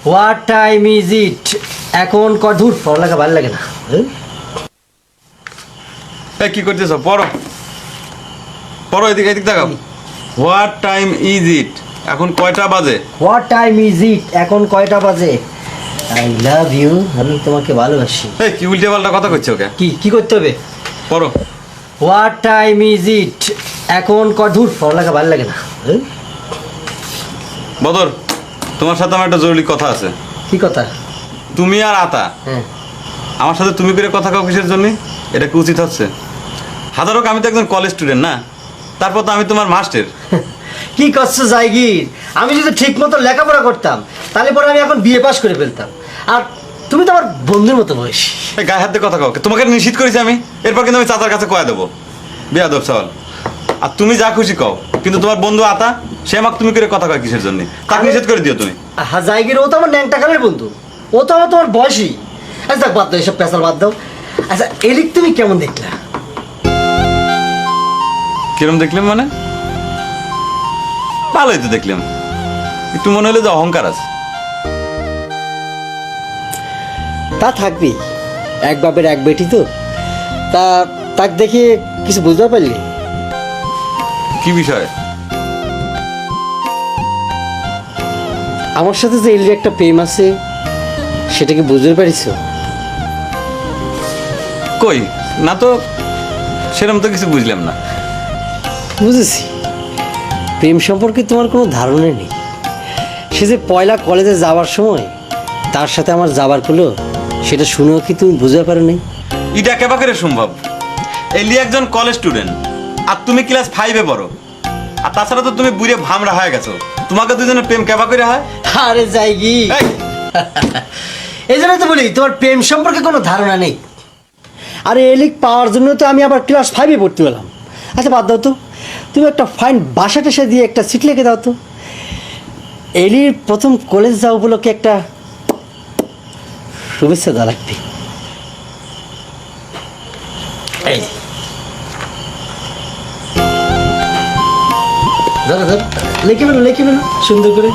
What time is it? এখন ধুর পড়ালেখা ভালো লাগে না। এই কি করতেছ? পড়ো পড়ো, এদিকে এদিক দেখাও। What time is it? এখন কয়টা বাজে? What time is it? এখন কয়টা বাজে? আই লাভ ইউ, আমি তোমাকে ভালোবাসি। এই কি উল্টে পাল্টা কথা করছো? ওকে কি কি করতে হবে? পড়ো। What time is it? এখন ধুর পড়ালেখা ভালো লাগে না। বদর, তোমার সাথে আমার একটা জরুরি কথা আছে। কি কথা? তুমি আর আতা হ্যাঁ, আমার সাথে তুমি করে কথা কাও কিসের জন্য? এটা কি উচিত হচ্ছে? হাজার হোক আমি তো একজন কলেজ স্টুডেন্ট না, তারপর তো আমি তোমার মাস্টার। কি করছো জায়গির? আমি যদি ঠিক মতো লেখাপড়া করতাম তাহলে পরে আমি এখন বিএ পাস করে ফেলতাম। আর তুমি তো আমার বন্ধুর মতো বয়সী। এই গায়ে হাত দিয়ে কথা কাও, তোমাকে নিষিদ্ধ করেছি আমি, এরপর কিন্তু আমি চাচার কাছে কয়া দেবো বেয়াদব সওয়াল। আর তুমি যা খুশি কও, কিন্তু তোমার বন্ধু আতা সে আমাকে তুমি করে কথা কয় কিসের জন্য? তাকে নিষেধ করে দিও তুমি। হ্যাঁ জায়গির, ও তো আমার ন্যাংটা কালের বন্ধু, ও তো আমার তোমার বয়সী। আচ্ছা বাদ দাও, এসব পেশাল বাদ দাও। আচ্ছা এলিক তুমি কেমন দেখলা? কিরম দেখলাম মানে? ভালোই তো দেখলাম, একটু মনে হলো যে অহংকার আছে। তা থাকবেই, এক বাপের এক বেটি তো। তা তাক দেখে কিছু বুঝতে পারলি? কি বিষয়? আমার সাথে যে এলির একটা প্রেম আছে সেটা কি বুঝতে পারিস? কই না তো, সেরকম তো কিছু বুঝলাম না। বুঝেছি, প্রেম সম্পর্কে তোমার কোনো ধারণা নেই। সে যে পয়লা কলেজে যাওয়ার সময় তার সাথে আমার যাবার হলো, সেটা শুনেও কি তুমি বুঝতে পারো নাই? এটা একেবারে সম্ভব। এলি একজন কলেজ স্টুডেন্ট, আর তুমি ক্লাস 5-এ পড়ো। আর তাছাড়া তো তুমি বুড়ে ভামরা হয়ে গেছো, তোমাকে দুজনের প্রেম কেবা করে হয়? আরে যাইগি, এই, এই জন্য তো বলি তোমার প্রেম সম্পর্কে কোনো ধারণা নেই। আরে এলিক পাওয়ার জন্য তো আমি আবার ক্লাস 5-এ পড়তে পেলাম। আচ্ছা বাদ দাও তো, তুমি একটা ফাইন বাসা টাসা দিয়ে একটা সিট লিখে দাও তো। এলির প্রথম কলেজ যাওয়া উপলক্ষে একটা শুভেচ্ছা দেওয়া লাগবে। এই ধরো ধরো, লিখে ফেলো সুন্দর করে।